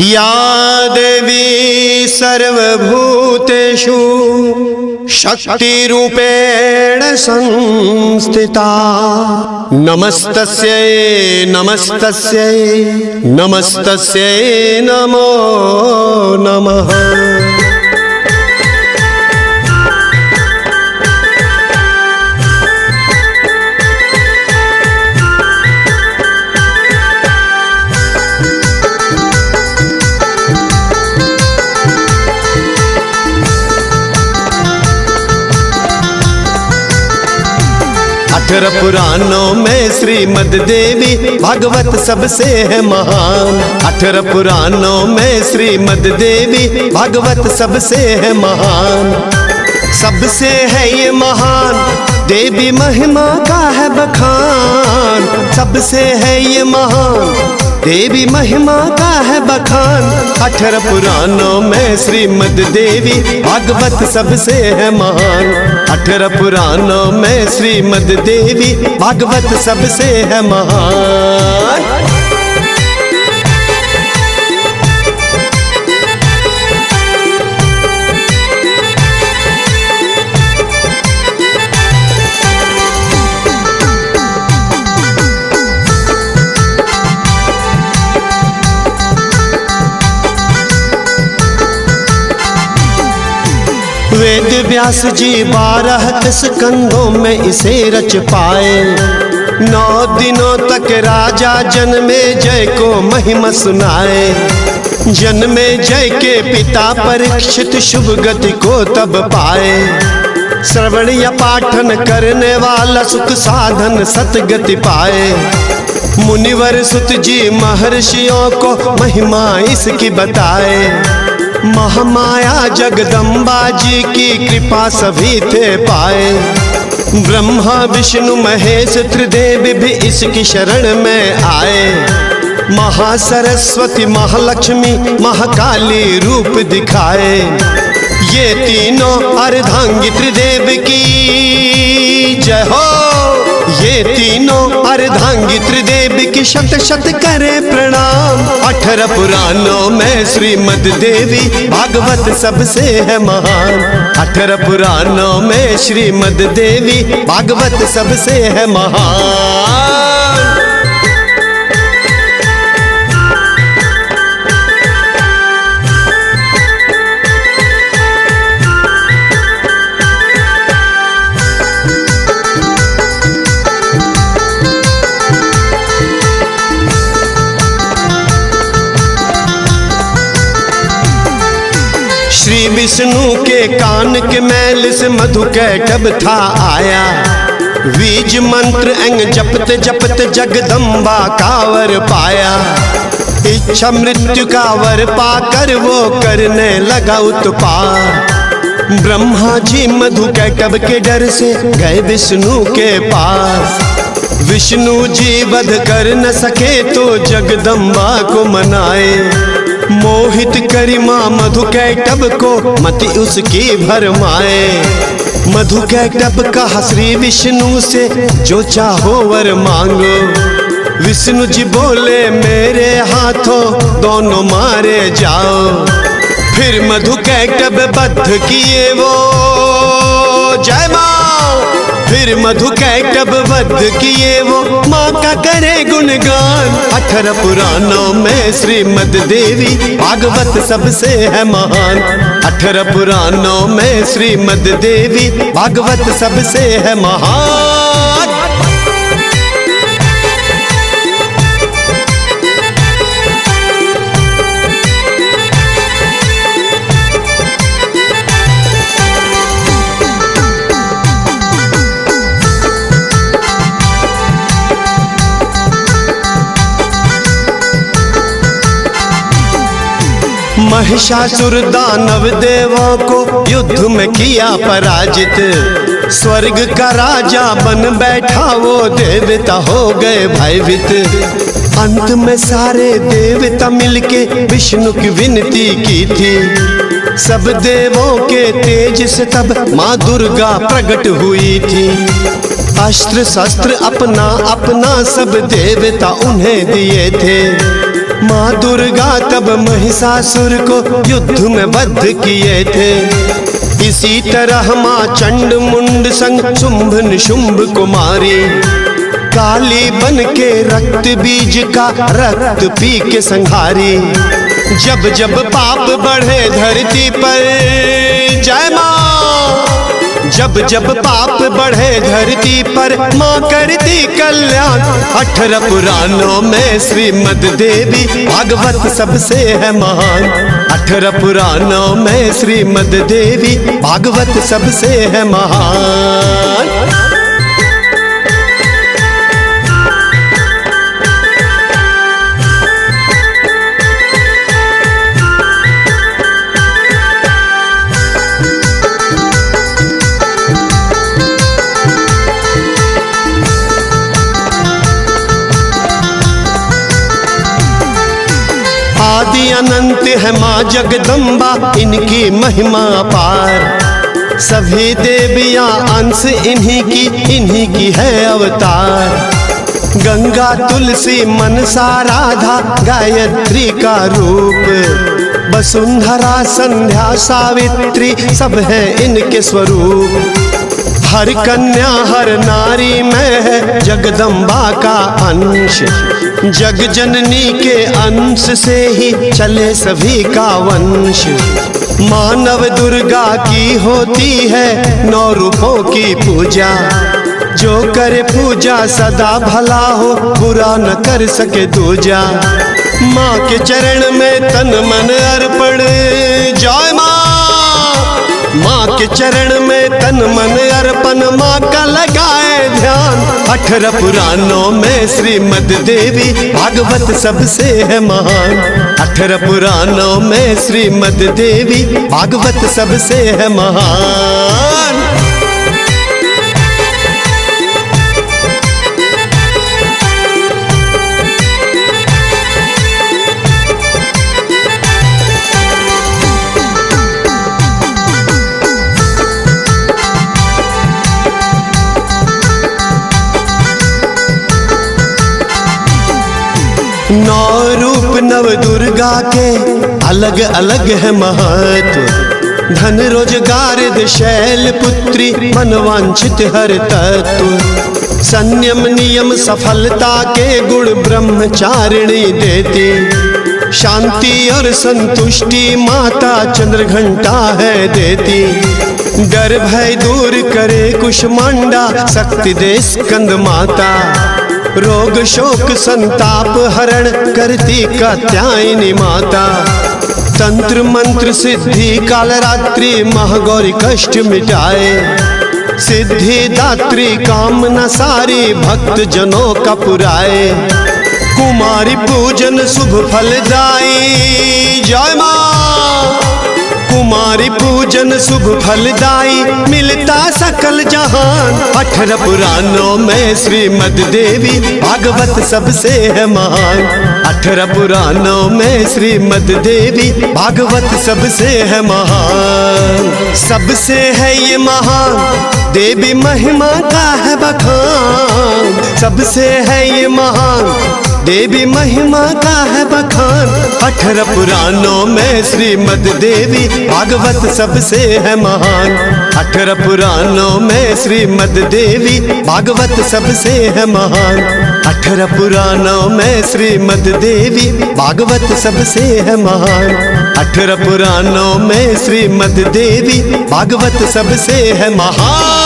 या देवी सर्वभूतेषु शक्तिरूपेण संस्थिता नमस्तस्यै नमस्तस्यै नमस्तस्यै नमो नमः। अठारह पुराणों में श्रीमद् देवी भागवत सबसे है महान। 18 पुराणों में श्रीमद् देवी भागवत सबसे है महान। सबसे है ये महान देवी महिमा का है बखान। सबसे है ये महान देवी महिमा का है बखान। 18 पुराणों में श्रीमद् देवी भागवत सबसे है महान। 18 पुराणों में श्रीमद् देवी भागवत सबसे है महान। वेद व्यास जी 12 स्कंदों में इसे रच पाए। 9 दिनों तक राजा जन्मे जय को महिमा सुनाए। जन्मे जय के पिता परीक्षित शुभ गति को तब पाए। श्रवण या पाठन करने वाला सुख साधन सतगति पाए। मुनिवर सुत जी महर्षियों को महिमा इसकी बताए। महामाया जगदम्बा जी की कृपा सभी थे पाए। ब्रह्मा विष्णु महेश त्रिदेव भी इसकी शरण में आए। महासरस्वती महालक्ष्मी महाकाली रूप दिखाए। ये तीनों अर्धांगी त्रिदेव की जय हो। ये तीनों अर्धांगी त्रिदेव की शत शत करे प्रणाम। 18 पुराणों में श्रीमद् देवी भागवत सबसे है महान। 18 पुराणों में श्रीमद् देवी भागवत सबसे है महान। श्री विष्णु के कान के मैल से मधु कैटब था आया। बीज मंत्र अंग जपते जपते जगदम्बा का वर पाया। इच्छा मृत्यु का वर पाकर वो करने लगा उत्पात। ब्रह्मा जी मधु कैटब के डर से गए विष्णु के पास। विष्णु जी वध कर न सके तो जगदम्बा को मनाए। मोहित करी माँ मधु कैटब को मति उसकी भरमाए। मधु कैटब कहा श्री विष्णु से जो चाहो वर मांगो। विष्णु जी बोले मेरे हाथों दोनों मारे जाओ। फिर मधु कैटब बद्ध किए वो जय माँ। फिर मधु कैटब वध किए वो माँ का करे गुणगान। 18 पुराणों में श्रीमद् देवी भागवत सबसे है महान। 18 पुराणों में श्रीमद् देवी भागवत सबसे है महान। महिषासुर दानव देवों को युद्ध में किया पराजित। स्वर्ग का राजा बन बैठा वो देवता हो गए भयभीत। अंत में सारे देवता मिलके विष्णु की विनती की थी। सब देवों के तेज से तब माँ दुर्गा प्रकट हुई थी। अस्त्र शस्त्र अपना अपना सब देवता उन्हें दिए थे। माँ दुर्गा तब महिषासुर को युद्ध में वध किए थे। इसी तरह माँ चंड मुंड संग शुंभ निशुंभ को मारी। काली बन के रक्त बीज का रक्त पी के संहारी। जब जब पाप बढ़े धरती पर, जय माँ, जब जब पाप बढ़े धरती पर माँ करती कल्याण। 18 पुराणों में श्रीमद देवी भागवत सबसे है महान। 18 पुराणों में श्रीमद देवी भागवत सबसे है महान। आदि अनंत है माँ जगदम्बा, इनकी महिमा पार। सभी देवियाँ अंश इन्हीं की है अवतार। गंगा तुलसी मनसा राधा गायत्री का रूप। वसुंधरा संध्या सावित्री सब है इनके स्वरूप। हर कन्या हर नारी में है जगदम्बा का अंश। जग जननी के अंश से ही चले सभी का वंश। मानव दुर्गा की होती है 9 रूपों की पूजा। जो करे पूजा सदा भला हो, बुरा न कर सके दूजा। माँ के चरण में तन मन अर्पण, जय माँ। माँ के चरण में तन मन अर्पण, माँ का लगाए ध्यान। 18 पुराणों में श्रीमद देवी भागवत सबसे है महान। 18 पुराणों में श्रीमद देवी भागवत सबसे है महान। नौ रूप नव दुर्गा के अलग अलग है महत्व। धन रोजगार दे शैल पुत्री, मनवांछित हर तत्व। संयम नियम सफलता के गुण ब्रह्मचारिणी देती। शांति और संतुष्टि माता चंद्र घंटा है देती। डर भय दूर करे कुष्मांडा, शक्ति दे स्कंद माता। रोग शोक संताप हरण करती कात्यायनी माता। तंत्र मंत्र सिद्धि कालरात्रि महागौरी कष्ट मिटाए। सिद्धि दात्री कामना सारी भक्त जनों का पुराए। कुमारी पूजन शुभ फलदाई, जय माँ। कुमारी पूजन शुभ फलदाई, मिलता सकल जहान। 18 पुराणों में श्रीमद देवी भागवत सबसे है महान। 18 पुराणों में श्रीमद देवी भागवत सबसे है महान। सबसे है ये महान, देवी महिमा का है बखान। सबसे है ये महान, देवी महिमा का है बखान। 18 पुराणों में श्रीमद देवी भागवत सबसे है महान। 18 पुराणों में श्रीमद देवी भागवत सबसे है महान। 18 पुराणों में श्रीमद देवी भागवत सबसे है महान। 18 पुराणों में श्रीमद देवी भागवत सबसे है महान।